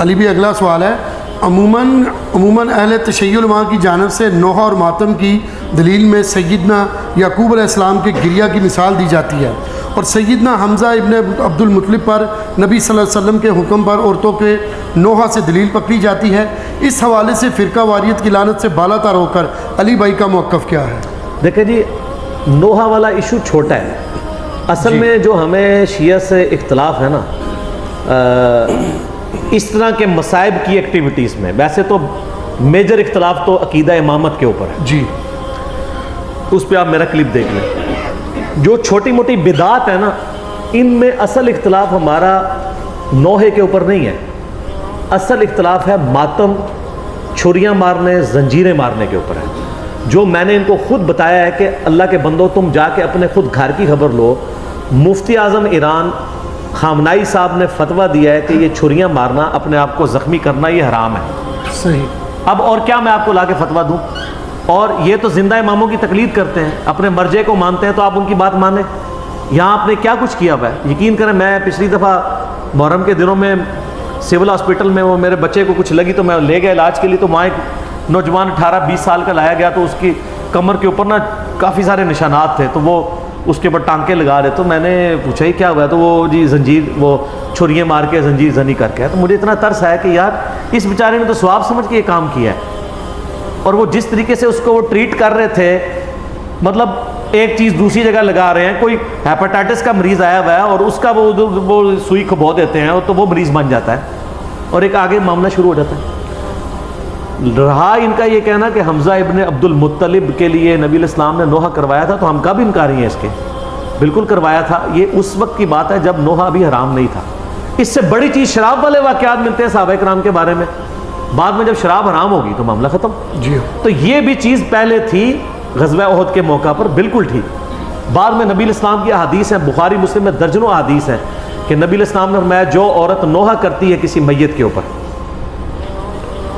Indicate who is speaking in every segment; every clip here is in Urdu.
Speaker 1: علی بھی اگلا سوال ہے، عموماً اہل تشیع علماء کی جانب سے نوحہ اور ماتم کی دلیل میں سیدنا یعقوب علیہ السلام کے گریہ کی مثال دی جاتی ہے، اور سیدنا حمزہ ابن عبد المطلب پر نبی صلی اللہ علیہ وسلم کے حکم پر عورتوں کے نوحہ سے دلیل پکڑی جاتی ہے۔ اس حوالے سے فرقہ واریت کی لعنت سے بالا تر ہو کر علی بھائی کا موقف کیا ہے؟
Speaker 2: دیکھیں جی، نوحہ والا ایشو چھوٹا ہے اصل میں، جو ہمیں شیعہ سے اختلاف ہے نا اس طرح کے مصائب کی ایکٹیویٹیز میں، ویسے تو میجر اختلاف تو عقیدہ امامت کے اوپر ہے
Speaker 1: جی،
Speaker 2: اس پہ آپ میرا کلپ دیکھ لیں۔ جو چھوٹی موٹی بدعات ہیں نا، ان میں اصل اختلاف ہمارا نوحے کے اوپر نہیں ہے، اصل اختلاف ہے ماتم، چھریاں مارنے، زنجیریں مارنے کے اوپر ہے۔ جو میں نے ان کو خود بتایا ہے کہ اللہ کے بندو تم جا کے اپنے خود گھر کی خبر لو، مفتی اعظم ایران خامنائی صاحب نے فتویٰ دیا ہے کہ یہ چھریاں مارنا، اپنے آپ کو زخمی کرنا، یہ حرام ہے۔
Speaker 1: صحیح۔
Speaker 2: اب اور کیا میں آپ کو لا کے فتویٰ دوں؟ اور یہ تو زندہ اماموں کی تقلید کرتے ہیں، اپنے مرجع کو مانتے ہیں، تو آپ ان کی بات مانیں۔ یہاں آپ نے کیا کچھ کیا ہوا ہے؟ یقین کریں، میں پچھلی دفعہ محرم کے دنوں میں سول ہاسپٹل میں وہ میرے بچے کو کچھ لگی تو میں لے گیا علاج کے لیے، تو وہاں ایک نوجوان 18-20 سال کا لایا گیا، تو اس کی کمر کے اوپر نا کافی سارے نشانات تھے، تو وہ اس کے اوپر ٹانکے لگا رہے، تو میں نے پوچھا ہی کیا ہوا ہے، تو وہ جی زنجیر، وہ چھریاں مار کے زنجیر زنی کر کے ہے۔ تو مجھے اتنا ترس آیا کہ یار اس بیچارے نے تو ثواب سمجھ کے یہ کام کیا ہے، اور وہ جس طریقے سے اس کو وہ ٹریٹ کر رہے تھے، مطلب ایک چیز دوسری جگہ لگا رہے ہیں، کوئی ہیپاٹائٹس کا مریض آیا ہوا ہے اور اس کا وہ سوئی کھبو دیتے ہیں تو وہ مریض بن جاتا ہے، اور ایک آگے معاملہ شروع ہو جاتا ہے۔ رہا ان کا یہ کہنا کہ حمزہ ابن عبد المطلب کے لیے نبی علیہ السلام نے نوحہ کروایا تھا، تو ہم کب انکاری ہیں اس کے؟ بالکل کروایا تھا۔ یہ اس وقت کی بات ہے جب نوحہ ابھی حرام نہیں تھا۔ اس سے بڑی چیز شراب والے واقعات ملتے ہیں صحابہ کرام کے بارے میں، بعد میں جب شراب حرام ہوگی تو معاملہ ختم۔
Speaker 1: جی،
Speaker 2: تو یہ بھی چیز پہلے تھی غزوہ احد کے موقع پر، بالکل ٹھیک۔ بعد میں نبی علیہ السلام کی احادیث ہیں، بخاری مسلم میں درجنوں احادیث ہیں کہ نبی علیہ السلام نے فرمایا جو عورت نوحہ کرتی ہے کسی میت کے اوپر،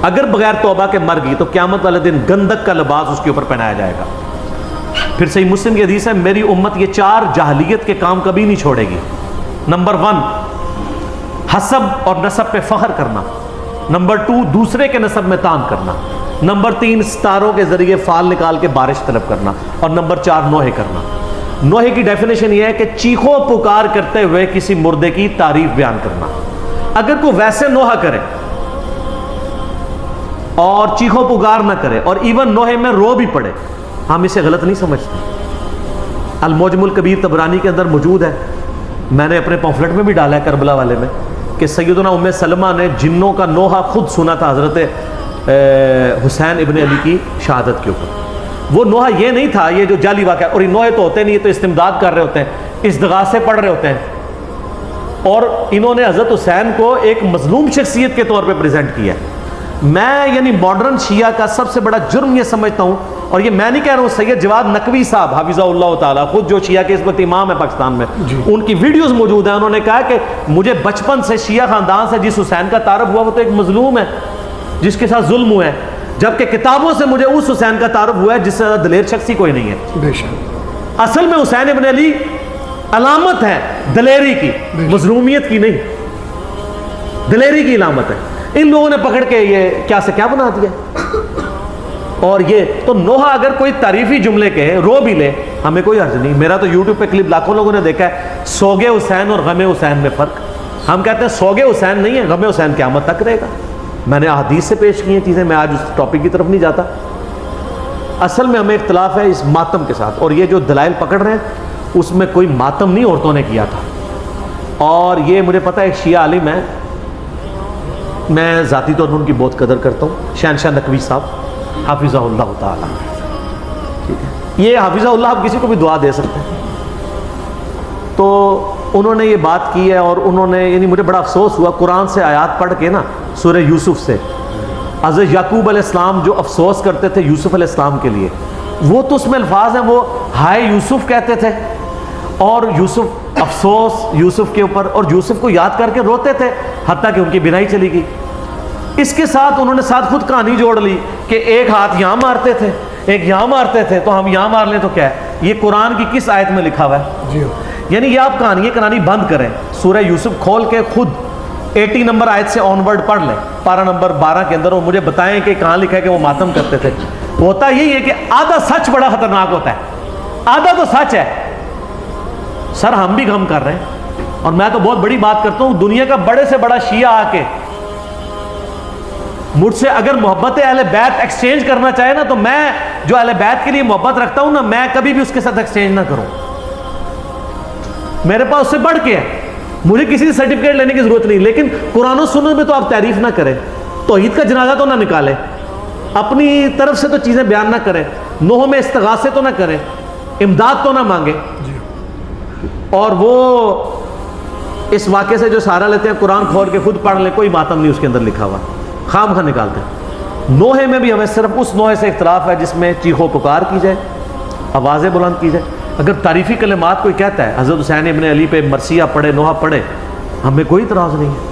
Speaker 2: اگر بغیر توبہ کے مر گئی تو قیامت والے دن گندک کا لباس اس کے اوپر پہنایا جائے گا۔ پھر صحیح مسلم کی حدیث ہے میری امت یہ 4 جاہلیت کے کام کبھی نہیں چھوڑے گی۔ نمبر 1 حسب اور نسب پہ فخر کرنا، نمبر 2 دوسرے کے نسب میں تان کرنا، نمبر 3 ستاروں کے ذریعے فال نکال کے بارش طلب کرنا، اور نمبر 4 نوحے کرنا۔ نوحے کی ڈیفینیشن یہ ہے کہ چیخو پکار کرتے ہوئے کسی مردے کی تعریف بیان کرنا۔ اگر کوئی ویسے نوحہ کرے اور چیخو پکار نہ کرے اور ایون نوحے میں رو بھی پڑے، ہم اسے غلط نہیں سمجھتے۔ المعجم الکبیر طبرانی کے اندر موجود ہے، میں نے اپنے پمفلٹ میں بھی ڈالا ہے کربلا والے میں، کہ سیدنا ام سلمہ نے جنوں کا نوحہ خود سنا تھا حضرت حسین ابن علی کی شہادت کے اوپر۔ وہ نوحہ یہ نہیں تھا یہ جو جعلی واقعہ، اور یہ نوحے تو ہوتے نہیں، یہ تو استمداد کر رہے ہوتے ہیں، استغاثے پڑھ رہے ہوتے ہیں، اور انہوں نے حضرت حسین کو ایک مظلوم شخصیت کے طور پہ پریزنٹ کیا ہے۔ میں یعنی ماڈرن شیعہ کا سب سے بڑا جرم یہ سمجھتا ہوں، اور یہ میں نہیں کہہ رہا ہوں، سید جواد نقوی صاحب حفظہ اللہ تعالیٰ، خود جو شیعہ کے اس وقت امام ہے پاکستان میں، ان کی ویڈیوز موجود ہیں، انہوں نے کہا کہ مجھے بچپن سے شیعہ خاندان سے جس حسین کا تعارف ہوا وہ تو ایک مظلوم ہے جس کے ساتھ ظلم ہوا ہے، جبکہ کتابوں سے مجھے اس حسین کا تعارف ہوا ہے جس سے زیادہ دلیر شخصی کوئی نہیں ہے۔
Speaker 1: بے شک
Speaker 2: اصل میں حسین ابن علی علامت ہے دلیری کی، مظلومیت کی نہیں، دلیری کی علامت ہے۔ ان لوگوں نے پکڑ کے یہ کیا سے کیا بنا دیا۔ اور یہ تو نوحہ اگر کوئی تعریفی جملے کے رو بھی لے ہمیں کوئی حرج نہیں۔ میرا تو یوٹیوب پہ کلپ لاکھوں لوگوں نے دیکھا ہے، سوگے حسین اور غم حسین میں فرق۔ ہم کہتے ہیں سوگے حسین نہیں ہے، غم حسین قیامت تک رہے گا۔ میں نے احادیث سے پیش کی ہیں چیزیں، میں آج اس ٹاپک کی طرف نہیں جاتا۔ اصل میں ہمیں اختلاف ہے اس ماتم کے ساتھ، اور یہ جو دلائل پکڑ رہے ہیں اس میں کوئی ماتم نہیں عورتوں نے کیا تھا۔ اور یہ مجھے پتہ ہے ایک شیعہ عالم ہے، میں ذاتی طور پر ان کی بہت قدر کرتا ہوں، شہنشاہ نقوی صاحب حافظہ اللہ تعالیٰ، ٹھیک ہے، یہ حافظہ اللہ آپ کسی کو بھی دعا دے سکتے ہیں۔ تو انہوں نے یہ بات کی ہے، اور انہوں نے یعنی مجھے بڑا افسوس ہوا قرآن سے آیات پڑھ کے نا، سورہ یوسف سے، حضرت یعقوب علیہ السلام جو افسوس کرتے تھے یوسف علیہ السلام کے لیے، وہ تو اس میں الفاظ ہیں، وہ ہائے یوسف کہتے تھے، اور یوسف افسوس یوسف کے اوپر، اور یوسف کو یاد کر کے روتے تھے حتیٰ کہ ان کی بینائی چلی گئی۔ اس کے ساتھ انہوں نے ساتھ خود کہانی جوڑ لی کہ ایک ہاتھ یہاں مارتے تھے ایک یہاں مارتے تھے، تو ہم یہاں مار لیں تو کیا ہے؟ یہ قرآن کی کس آیت میں لکھا ہوا ہے؟
Speaker 1: جی،
Speaker 2: یعنی یہ آپ کہانیاں کہانی بند کریں، سورہ یوسف کھول کے خود 80 نمبر آیت سے آنورڈ پڑھ لیں، پارہ نمبر 12 کے اندر، اور مجھے بتائیں کہ کہاں لکھا ہے کہ وہ ماتم کرتے تھے۔ ہوتا یہی ہے کہ آدھا سچ بڑا خطرناک ہوتا ہے، آدھا تو سچ ہے، سر ہم بھی غم کر رہے ہیں، اور میں تو بہت بڑی بات کرتا ہوں، دنیا کا بڑے سے بڑا شیعہ آ کے مجھ سے اگر محبت اہل بیت ایکسچینج کرنا چاہے نا، تو میں جو اہل بیت کے لیے محبت رکھتا ہوں نا، میں کبھی بھی اس کے ساتھ ایکسچینج نہ کروں، میرے پاس اس سے بڑھ کے ہے، مجھے کسی سے سرٹیفکیٹ لینے کی ضرورت نہیں۔ لیکن قرآن و سنت میں تو آپ تعریف نہ کریں، توحید کا جنازہ تو نہ نکالیں، اپنی طرف سے تو چیزیں بیان نہ کریں، نوح میں استغاثے تو نہ کریں، امداد تو نہ مانگیں، اور وہ اس واقعے سے جو سہارا لیتے ہیں قرآن کھول کے خود پڑھ لیں، کوئی ماتم نہیں اس کے اندر لکھا ہوا، خام خواہ نکالتے ہیں۔ نوحے میں بھی ہمیں صرف اس نوحے سے اختلاف ہے جس میں چیخ و پکار کی جائے، آوازیں بلند کی جائے۔ اگر تعریفی کلمات کوئی کہتا ہے، حضرت حسین ابن علی پہ مرثیہ پڑھے، نوحہ پڑھے، ہمیں کوئی اعتراض نہیں ہے۔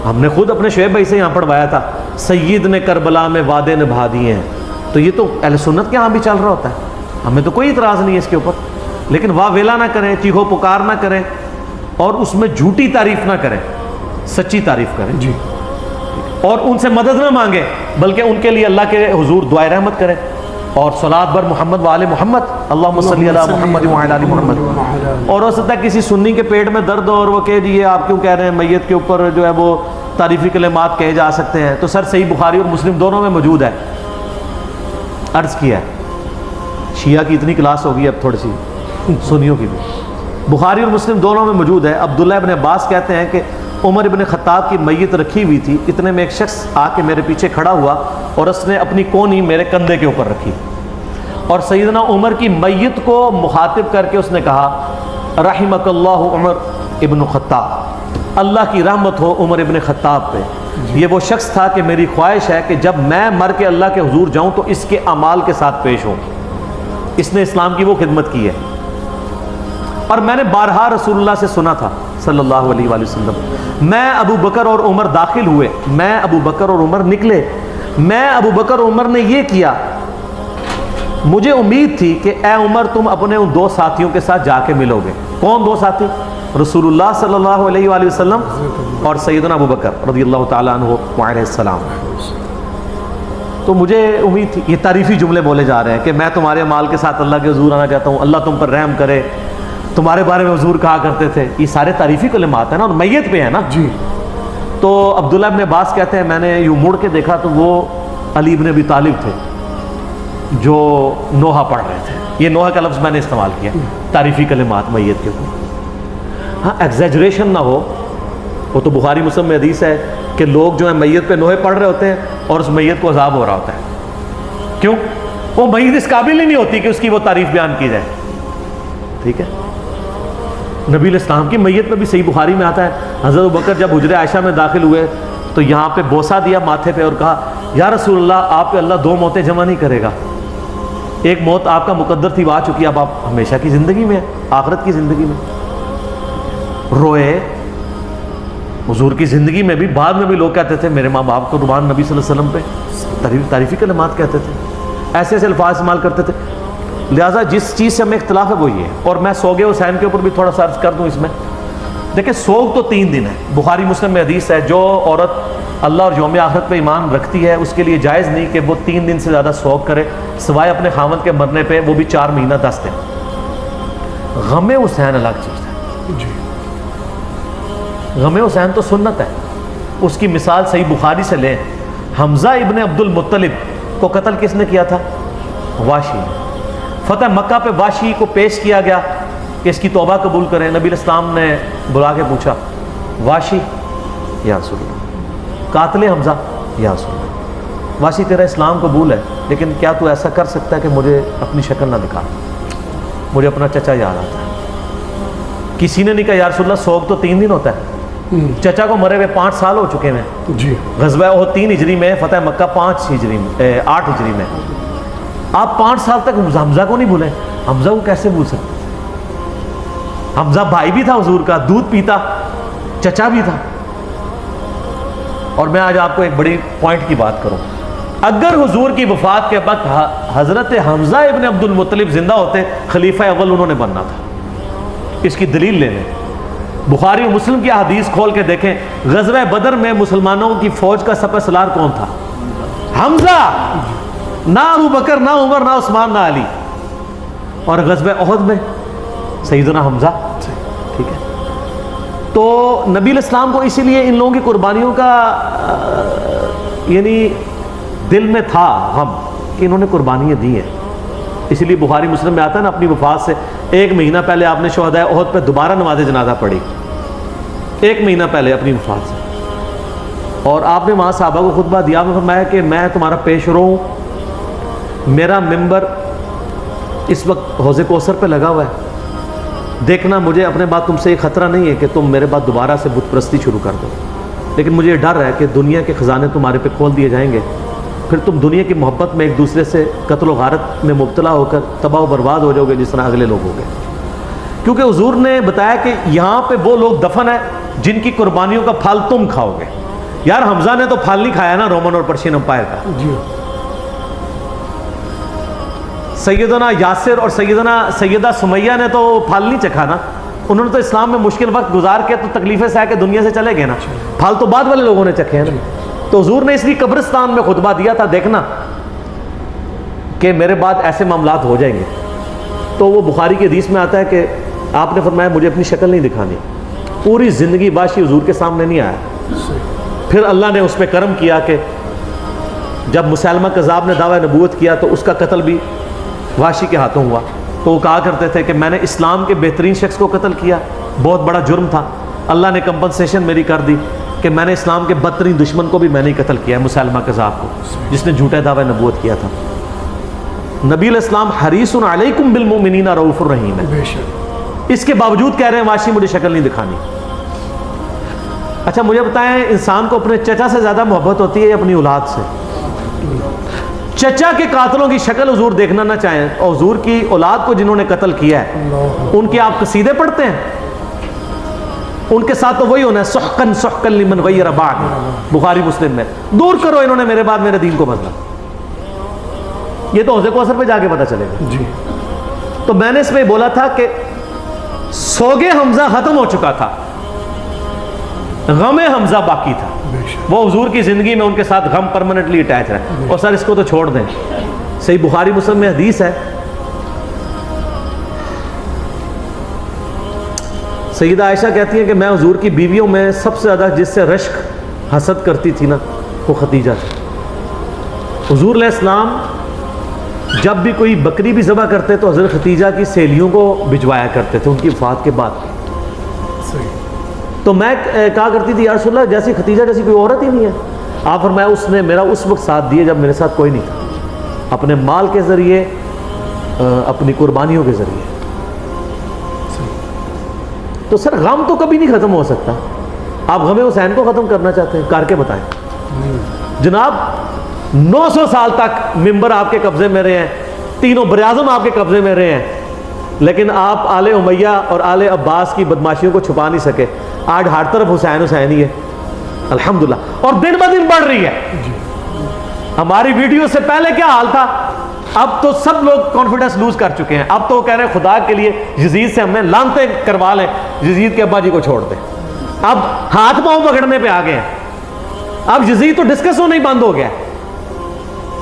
Speaker 2: ہم نے خود اپنے شعیب بھائی سے یہاں پڑھوایا تھا، سید نے کربلا میں وعدے نبھا دیے ہیں، تو یہ تو اہل سنت کے ہاں بھی چل رہا ہوتا ہے، ہمیں تو کوئی اعتراض نہیں ہے اس کے اوپر۔ لیکن واہ ویلا نہ کریں، چیخ و پکار نہ کریں، اور اس میں جھوٹی تعریف نہ کریں، سچی تعریف کریں
Speaker 1: جی،
Speaker 2: اور ان سے مدد نہ مانگیں، بلکہ ان کے لیے اللہ کے حضور دعائے رحمت کریں، اور صلاۃ بر محمد و آل محمد، اللہم صلی علی محمد و علی آل محمد۔ اور ہو سکتا ہے کسی سنی کے پیٹ میں درد ہو اور وہ کہے جی یہ آپ کیوں کہہ رہے ہیں، میت کے اوپر جو ہے وہ تعریفی کلمات کہے جا سکتے ہیں، تو سر صحیح بخاری اور مسلم دونوں میں موجود ہے، عرض کیا ہے۔ شیعہ کی اتنی کلاس ہوگی اب تھوڑی سی، سنیوں کی بھی، بخاری اور مسلم دونوں میں موجود ہے۔ عبداللہ ابن عباس کہتے ہیں کہ عمر ابن خطاب کی میت رکھی ہوئی تھی، اتنے میں ایک شخص آ کے میرے پیچھے کھڑا ہوا اور اس نے اپنی کونی میرے کندھے کے اوپر رکھی، اور سیدنا عمر کی میت کو مخاطب کر کے اس نے کہا رحمک اللہ عمر ابن خطاب، اللہ کی رحمت ہو عمر ابن خطاب پہ، یہ وہ شخص تھا کہ میری خواہش ہے کہ جب میں مر کے اللہ کے حضور جاؤں تو اس کے اعمال کے ساتھ پیش ہوں، اس نے اسلام کی وہ خدمت کی ہے۔ اور میں نے بارہا رسول اللہ سے سنا تھا صلی اللہ علیہ وآلہ وسلم، میں ابو بکر اور عمر داخل ہوئے، میں ابو بکر اور عمر نکلے، میں ابو بکر اور عمر نے یہ کیا، مجھے امید تھی کہ اے عمر تم اپنے ان دو ساتھیوں کے ساتھ جا کے ملو گے۔ کون دو ساتھی؟ رسول اللہ صلی اللہ علیہ وآلہ وسلم اور سیدنا ابو بکر رضی اللہ تعالیٰ عنہ وعلیہ السلام۔ تو مجھے امید تھی، یہ تعریفی جملے بولے جا رہے ہیں کہ میں تمہارے مال کے ساتھ اللہ کے حضور آنا چاہتا ہوں، اللہ تم پر رحم کرے، تمہارے بارے میں حضور کہا کرتے تھے، یہ سارے تعریفی کلمات ہیں نا، اور میت پہ ہے نا
Speaker 1: جی۔
Speaker 2: تو عبداللہ ابن عباس کہتے ہیں میں نے یوں مڑ کے دیکھا تو وہ علی ابن ابی طالب تھے جو نوحہ پڑھ رہے تھے۔ یہ نوحہ کا لفظ میں نے استعمال کیا، تعریفی کلمات میت کے اوپر۔ ہاں ایگزیجریشن نہ ہو، وہ تو بخاری مسلم میں حدیث ہے کہ لوگ جو ہیں میت پہ نوحے پڑھ رہے ہوتے ہیں اور اس میت کو عذاب ہو رہا ہوتا ہے، کیوں؟ وہ میت اس قابل ہی نہیں ہوتی کہ اس کی وہ تعریف بیان کی جائے، ٹھیک ہے۔ نبی علیہ السلام کی میت میں بھی صحیح بخاری میں آتا ہے، حضرت ابوبکر جب حجرہ عائشہ میں داخل ہوئے تو یہاں پہ بوسہ دیا ماتھے پہ اور کہا یا رسول اللہ آپ پہ اللہ دو موتیں جمع نہیں کرے گا، ایک موت آپ کا مقدر تھی وہ آ چکی، اب آپ ہمیشہ کی زندگی میں، آخرت کی زندگی میں۔ روئے حضور کی زندگی میں بھی، بعد میں بھی لوگ کہتے تھے میرے ماں باپ کو قربان، نبی صلی اللہ علیہ وسلم پہ تعریفی کلمات کہتے تھے، ایسے ایسے الفاظ استعمال کرتے تھے۔ لہٰذا جس چیز سے ہمیں اختلاف ہے وہ یہ ہے۔ اور میں سوگ حسین کے اوپر بھی تھوڑا سا عرض کر دوں، اس میں دیکھیں سوگ تو 3 دن ہے، بخاری مسلم میں حدیث ہے جو عورت اللہ اور یوم آخرت پہ ایمان رکھتی ہے اس کے لیے جائز نہیں کہ وہ 3 دن سے زیادہ سوگ کرے سوائے اپنے خاوند کے مرنے پہ، وہ بھی 4 مہینہ 10 دن۔ غم حسین الگ چیز ہے
Speaker 1: جی،
Speaker 2: غم حسین تو سنت ہے، اس کی مثال صحیح بخاری سے لیں، حمزہ ابن عبد المطلب کو قتل کس نے کیا تھا؟ واشی۔ فتح مکہ پہ واشی کو پیش کیا گیا کہ اس کی توبہ قبول کریں، نبی علیہ السلام نے بلا کے پوچھا واشی یا رسول اللہ، قاتل حمزہ یا رسول اللہ، واشی تیرا اسلام قبول ہے لیکن کیا تو ایسا کر سکتا ہے کہ مجھے اپنی شکل نہ دکھا، مجھے اپنا چچا یاد آتا ہے۔ کسی نے نہیں کہا یا رسول اللہ سوگ تو 3 دن ہوتا ہے، چچا کو مرے ہوئے 5 سال ہو چکے ہیں،
Speaker 1: جی،
Speaker 2: غزوہ احد 3 ہجری میں، فتح مکہ 8 ہجری میں، آپ 5 سال تک حمزہ کو نہیں بھولیں، حمزہ کو کیسے بھول سکتے؟ حمزہ بھائی بھی تھا حضور کا، دودھ پیتا، چچا بھی تھا۔ اور میں آج آپ کو ایک بڑی پوائنٹ کی بات کروں، اگر حضور کی وفات کے وقت حضرت حمزہ ابن عبد المطلب زندہ ہوتے، خلیفہ اول انہوں نے بننا تھا، اس کی دلیل لے لیں۔ بخاری و مسلم کی حدیث کھول کے دیکھیں، غزوہ بدر میں مسلمانوں کی فوج کا سپہ سالار کون تھا؟ حمزہ، نہ ابو بکر، نہ عمر، نہ عثمان، نہ علی. اور غزوہ احد میں سیدنا حمزہ. ٹھیک ہے، تو نبی علیہ السلام کو اسی لیے ان لوگوں کی قربانیوں کا یعنی دل میں تھا غم کہ انہوں نے قربانیاں دی ہیں. اسی لیے بخاری مسلم میں آتا ہے نا، اپنی وفات سے 1 مہینہ پہلے آپ نے شہداء احد پہ دوبارہ نماز جنازہ پڑھی. 1 مہینہ پہلے اپنی وفات سے. اور آپ نے وہاں صحابہ کو خطبہ دیا. آپ نے فرمایا کہ میں تمہارا پیش رو ہوں، میرا ممبر اس وقت حوض کوثر پہ لگا ہوا ہے. دیکھنا مجھے اپنے بعد تم سے یہ خطرہ نہیں ہے کہ تم میرے بعد دوبارہ سے بت پرستی شروع کر دو، لیکن مجھے یہ ڈر ہے کہ دنیا کے خزانے تمہارے پہ کھول دیے جائیں گے، پھر تم دنیا کی محبت میں ایک دوسرے سے قتل و غارت میں مبتلا ہو کر تباہ و برباد ہو جاؤ گے جس طرح اگلے لوگ ہو گئے. کیونکہ حضور نے بتایا کہ یہاں پہ وہ لوگ دفن ہیں جن کی قربانیوں کا پھل تم کھاؤ گے. یار حمزہ نے تو پھل نہیں کھایا نا رومن اور پرشین امپائر کا. سیدنا یاسر اور سیدہ سمیہ نے تو پھل نہیں چکھا نا. انہوں نے تو اسلام میں مشکل وقت گزار کے تو تکلیفیں سہ کے دنیا سے چلے گئے نا. پھل تو بعد والے لوگوں نے چکھے ہیں نا. تو حضور نے اس لیے قبرستان میں خطبہ دیا تھا، دیکھنا کہ میرے بعد ایسے معاملات ہو جائیں گے. تو وہ بخاری کی حدیث میں آتا ہے کہ آپ نے فرمایا مجھے اپنی شکل نہیں دکھانی. پوری زندگی باشی حضور کے سامنے نہیں آیا. پھر اللہ نے اس پہ کرم کیا کہ جب مسیلمہ کذاب نے دعویٰ نبوت کیا تو اس کا قتل بھی واشی کے ہاتھوں ہوا. تو وہ کہا کرتے تھے کہ میں نے اسلام کے بہترین شخص کو قتل کیا، بہت بڑا جرم تھا. اللہ نے کمپنسیشن میری کر دی کہ میں نے اسلام کے بدترین دشمن کو بھی میں نے قتل کیا ہے، مسیلمہ کذاب کو، جس نے جھوٹے دعوے نبوت کیا تھا. نبی علیہ السلام حریص علیکم بالمؤمنین رؤوف الرحیم ہے. اس کے باوجود کہہ رہے ہیں واشی مجھے شکل نہیں دکھانی. اچھا مجھے بتائیں، انسان کو اپنے چچا سے زیادہ محبت ہوتی ہے یا اپنی اولاد سے؟ چچا کے قاتلوں کی شکل حضور دیکھنا نہ چاہیں، اور حضور کی اولاد کو جنہوں نے قتل کیا ہے ان کے آپ قصیدے پڑھتے ہیں؟ ان کے ساتھ تو وہی ہونا ہے، سحقن سحقن لمن غیر بعد، بخاری مسلم میں. دور کرو انہوں نے میرے بعد میرے دین کو بدلا. یہ تو حوض کوثر پہ جا کے پتہ چلے گا.
Speaker 1: جی.
Speaker 2: تو میں نے اس میں بولا تھا کہ سوگ حمزہ ختم ہو چکا تھا، غم حمزہ باقی تھا. وہ حضور کی زندگی میں ان کے ساتھ غم پرماننٹلی اٹیچ رہا. اور سر اس کو تو چھوڑ دیں، صحیح بخاری مسلم میں حدیث ہے، سیدہ عائشہ کہتی ہیں کہ میں حضور کی بیویوں میں سب سے زیادہ جس سے رشک حسد کرتی تھی نا وہ خدیجہ تھی. حضور علیہ السلام جب بھی کوئی بکری بھی ذبح کرتے تو حضرت خدیجہ کی سہیلیوں کو بھجوایا کرتے تھے ان کی وفات کے بعد. تو میں کہا کرتی تھی یا رسول اللہ جیسی خدیجہ جیسی کوئی عورت ہی نہیں ہے. آپ فرمایا اس نے میرا اس وقت ساتھ دیا جب میرے ساتھ کوئی نہیں تھا، اپنے مال کے ذریعے، اپنی قربانیوں کے ذریعے. تو سر غم تو کبھی نہیں ختم ہو سکتا. آپ غم حسین کو ختم کرنا چاہتے ہیں، کر کے بتائیں. جناب 900 سال تک ممبر آپ کے قبضے میں رہے ہیں، تینوں براعظم آپ کے قبضے میں رہے ہیں، لیکن آپ آل امیہ اور آل عباس کی بدماشیوں کو چھپا نہیں سکے. آج ہر طرف حسین حسین ہی ہے الحمدللہ، اور دن بہ دن بڑھ رہی ہے. ہماری ویڈیو سے پہلے کیا حال تھا، اب تو سب لوگ کانفیڈنس لوز کر چکے ہیں. اب تو وہ کہہ رہے ہیں خدا کے لیے یزید سے ہمیں لانتیں کروا لیں، یزید کے ابا جی کو چھوڑ دیں. اب ہاتھ پاؤں پکڑنے پہ آ گئے ہیں. اب یزید تو ڈسکس ہونا ہی بند ہو گیا،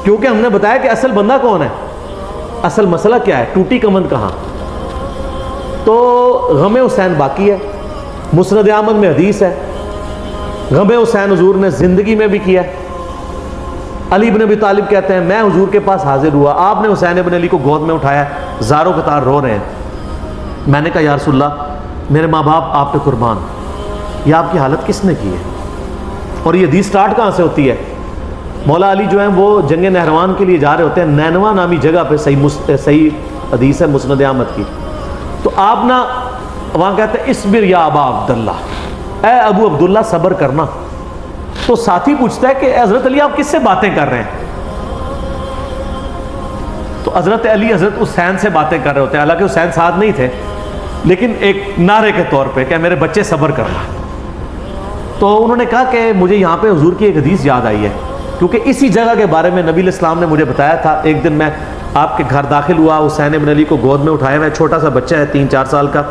Speaker 2: کیونکہ ہم نے بتایا کہ اصل بندہ کون ہے، اصل مسئلہ کیا ہے، ٹوٹی کمند کہاں. تو غم حسین باقی ہے. مسند احمد میں حدیث ہے، غم حسین حضور نے زندگی میں بھی کیا. علی بن ابی طالب کہتے ہیں میں حضور کے پاس حاضر ہوا، آپ نے حسین بن علی کو گود میں اٹھایا، زاروں قطار رو رہے ہیں. میں نے کہا یا رسول اللہ میرے ماں باپ آپ پہ قربان، یہ آپ کی حالت کس نے کی ہے؟ اور یہ حدیث سٹارٹ کہاں سے ہوتی ہے؟ مولا علی جو ہیں وہ جنگ نہروان کے لیے جا رہے ہوتے ہیں، نینوا نامی جگہ پہ، صحیح حدیث ہے مسند احمد کی. تو آپ نا وہاں کہتے ہیں اصبر یا ابا عبداللہ، اے ابو عبداللہ صبر کرنا. تو ساتھی پوچھتا ہے کہ حضرت علی آپ کس سے باتیں کر رہے ہیں؟ تو حضرت علی حضرت حسین سے باتیں کر رہے ہوتے ہیں، حالانکہ حسین ساتھ نہیں تھے، لیکن ایک نعرے کے طور پہ کہ میرے بچے صبر کرنا. تو انہوں نے کہا کہ مجھے یہاں پہ حضور کی ایک حدیث یاد آئی ہے، کیونکہ اسی جگہ کے بارے میں نبی علیہ السلام نے مجھے بتایا تھا. ایک دن میں آپ کے گھر داخل ہوا، حسین بن علی کو گود میں اٹھایا، میں چھوٹا سا بچہ ہے 3-4 سال کا.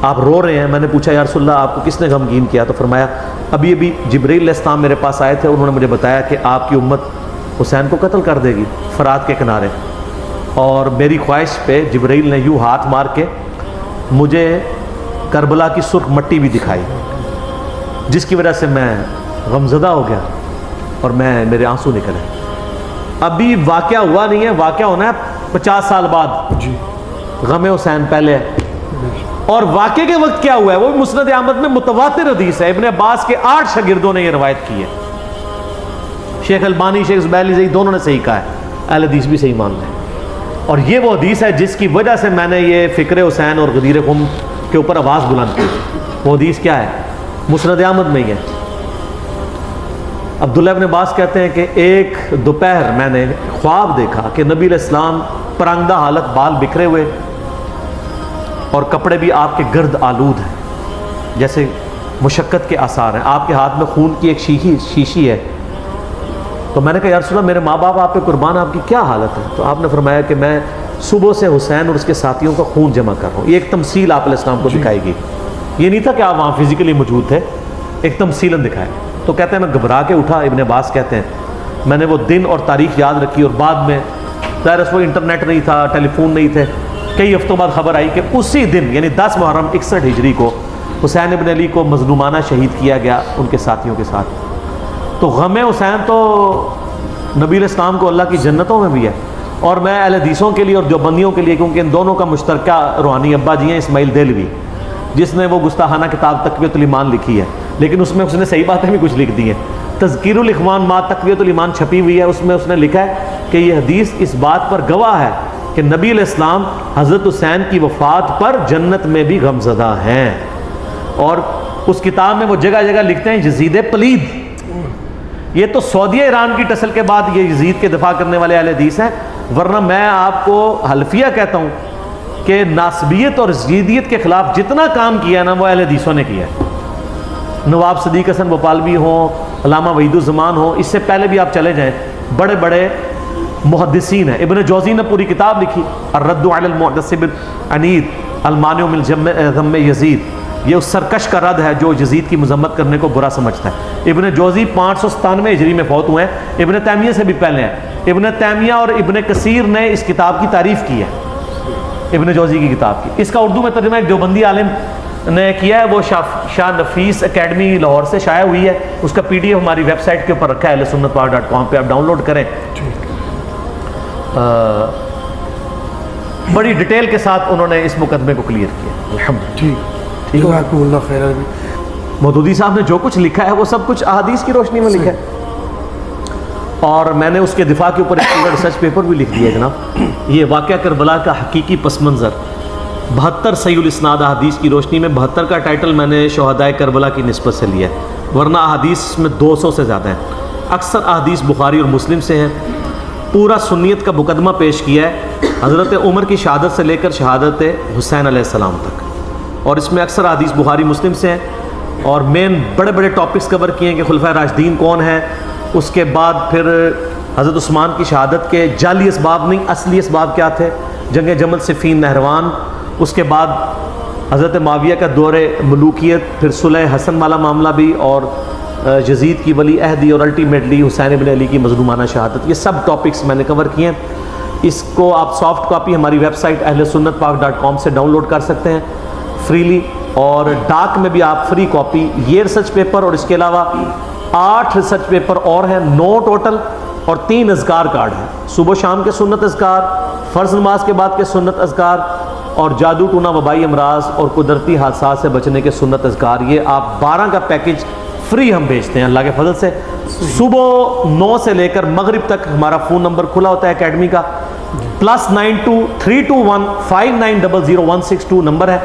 Speaker 2: آپ رو رہے ہیں. میں نے پوچھا یا رسول اللہ آپ کو کس نے غمگین کیا؟ تو فرمایا ابھی ابھی جبرائیل علیہ السلام میرے پاس آئے تھے, انہوں نے مجھے بتایا کہ آپ کی امت حسین کو قتل کر دے گی فرات کے کنارے, اور میری خواہش پہ جبرائیل نے یوں ہاتھ مار کے مجھے کربلا کی سرخ مٹی بھی دکھائی, جس کی وجہ سے میں غمزدہ ہو گیا اور میرے آنسو نکلے. ابھی واقعہ ہوا نہیں ہے, واقعہ ہونا ہے 50 سال بعد.
Speaker 1: جی
Speaker 2: غم حسین پہلے ہے. اور واقعے کے وقت کیا ہوا ہے وہ بھی مسند احمد میں متواتر حدیث ہے. ابن عباس کے 8 شاگردوں نے یہ روایت کی ہے. شیخ البانی, شیخ زبیر علی دونوں نے صحیح کہا ہے, اہل حدیث بھی صحیح مانتے ہیں. اور یہ وہ حدیث ہے جس کی وجہ سے میں نے یہ فکر حسین اور غدیر خم کے اوپر آواز بلند کی. وہ حدیث کیا ہے؟ مسند احمد میں ہی ہے. عبداللہ ابن عباس کہتے ہیں کہ ایک دوپہر میں نے خواب دیکھا کہ نبی علیہ السلام پرانگدہ حالت, بال بکھرے ہوئے اور کپڑے بھی آپ کے گرد آلود ہیں, جیسے مشقت کے آثار ہیں. آپ کے ہاتھ میں خون کی ایک شیشی ہے. تو میں نے کہا یا رسول اللہ میرے ماں باپ آپ پہ قربان, آپ کی کیا حالت ہے؟ تو آپ نے فرمایا کہ میں صبح سے حسین اور اس کے ساتھیوں کا خون جمع کر رہا ہوں. یہ ایک تمثیل آپ علیہ السلام کو دکھائی گئی. یہ نہیں تھا کہ آپ وہاں فزیکلی موجود تھے, ایک تمثیلاً دکھایا. تو کہتے ہیں میں گھبرا کے اٹھا. ابن عباس کہتے ہیں میں نے وہ دن اور تاریخ یاد رکھی, اور بعد میں ظاہر وہ انٹرنیٹ نہیں تھا, ٹیلی فون نہیں تھے. کئی ہفتوں بعد خبر آئی کہ اسی دن یعنی 10 محرم 61 ہجری کو حسین ابن علی کو مظلومانہ شہید کیا گیا ان کے ساتھیوں کے ساتھ. تو غم حسین تو نبی علیہ السلام کو اللہ کی جنتوں میں بھی ہے. اور میں اہل حدیثوں کے لیے اور دیوبندیوں کے لیے, کیونکہ ان دونوں کا مشترکہ روحانی ابا جی ہیں اسماعیل دہلوی, جس نے وہ گستاخانہ کتاب تقویۃ الایمان لکھی ہے, لیکن اس میں اس نے صحیح باتیں بھی کچھ لکھ دی ہیں. تذکیر الاخوان ما تقویۃ الایمان چھپی ہوئی ہے, اس میں اس نے لکھا ہے کہ یہ حدیث اس بات پر گواہ ہے کہ نبی علیہ السلام حضرت حسین کی وفات پر جنت میں بھی غمزدہ ہیں. اور اس کتاب میں وہ جگہ جگہ لکھتے ہیں یزید پلید. یہ تو سعودیہ ایران کی ٹسل کے بعد یہ یزید کے دفاع کرنے والے اہل حدیث ہیں, ورنہ میں آپ کو حلفیہ کہتا ہوں کہ ناسبیت اور یزیدیت کے خلاف جتنا کام کیا نا وہ اہل حدیثوں نے کیا ہے. نواب صدیق حسن بھوپالوی ہوں, علامہ وحید الزمان ہوں, اس سے پہلے بھی آپ چلے جائیں, بڑے بڑے محدثین ہیں. ابن جوزی نے پوری کتاب لکھی الرد علی المعتصب العنید المانع من ذم یزید. یہ اس سرکش کا رد ہے جو یزید کی مذمت کرنے کو برا سمجھتا ہے. ابن جوزی 597 ہجری میں فوت ہوئے ہیں, ابن تیمیہ سے بھی پہلے ہیں. ابن تیمیہ اور ابن کثیر نے اس کتاب کی تعریف کی ہے, ابن جوزی کی کتاب کی. اس کا اردو میں ترجمہ ایک دیوبندی عالم نے کیا ہے, وہ شاہ نفیس اکیڈمی لاہور سے شائع ہوئی ہے. اس کا PDF ہماری ویب سائٹ کے اوپر رکھا ہے ahlusunnatwal.com پہ, آپ ڈاؤن لوڈ کریں. بڑی ڈیٹیل کے ساتھ انہوں نے اس مقدمے کو کلیئر کیا.
Speaker 1: ٹھیک, جزاکم اللہ خیر.
Speaker 2: مودودی صاحب نے جو کچھ لکھا ہے وہ سب کچھ احادیث کی روشنی میں لکھا ہے, اور میں نے اس کے دفاع کے اوپر ایک ریسرچ پیپر بھی لکھ دیا جناب. یہ واقعہ کربلا کا حقیقی پس منظر 72 صحیح الاسناد احادیث کی روشنی میں. 72 کا ٹائٹل میں نے شہدائے کربلا کی نسبت سے لیا ہے, ورنہ احادیث میں 200 سے زیادہ ہیں. اکثر احادیث بخاری اور مسلم سے ہیں. پورا سنیت کا مقدمہ پیش کیا ہے حضرت عمر کی شہادت سے لے کر شہادت حسین علیہ السلام تک, اور اس میں اکثر احادیث بخاری مسلم سے ہیں. اور مین بڑے بڑے ٹاپکس کور کیے ہیں کہ خلفائے راشدین کون ہیں, اس کے بعد پھر حضرت عثمان کی شہادت کے جعلی اسباب نہیں اصلی اسباب کیا تھے, جنگ جمل صفین نہروان, اس کے بعد حضرت معاویہ کا دور ملوکیت, پھر صلح حسن والا معاملہ بھی, اور یزید کی ولی عہدی, اور الٹیمیٹلی حسین ابن علی کی مظلومانہ شہادت. یہ سب ٹاپکس میں نے کور کیے ہیں. اس کو آپ سافٹ کاپی ہماری ویب سائٹ ahlusunnatwal.com سے ڈاؤن لوڈ کر سکتے ہیں فریلی, اور ڈاک میں بھی آپ فری کاپی. یہ ریسرچ پیپر اور اس کے علاوہ 8 ریسرچ پیپر اور ہیں, 9 ٹوٹل, اور 3 اذکار کارڈ ہیں. صبح و شام کے سنت اذکار, فرض نماز کے بعد کے سنت اذکار, اور جادو ٹونا وبائی امراض اور قدرتی حادثات سے بچنے کے سنت اذکار. یہ آپ 12 کا پیکج فری ہم بھیجتے ہیں اللہ کے فضل سے. صبح 9 سے لے کر مغرب تک ہمارا فون نمبر کھلا ہوتا ہے اکیڈمی کا, +92 321 5900 نمبر ہے.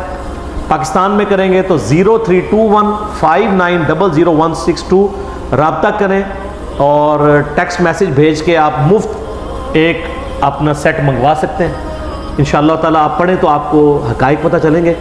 Speaker 2: پاکستان میں کریں گے تو 0321 5900 رابطہ کریں, اور ٹیکسٹ میسج بھیج کے آپ مفت ایک اپنا سیٹ منگوا سکتے ہیں. انشاءاللہ تعالیٰ آپ پڑھیں تو آپ کو حقائق پتہ چلیں گے.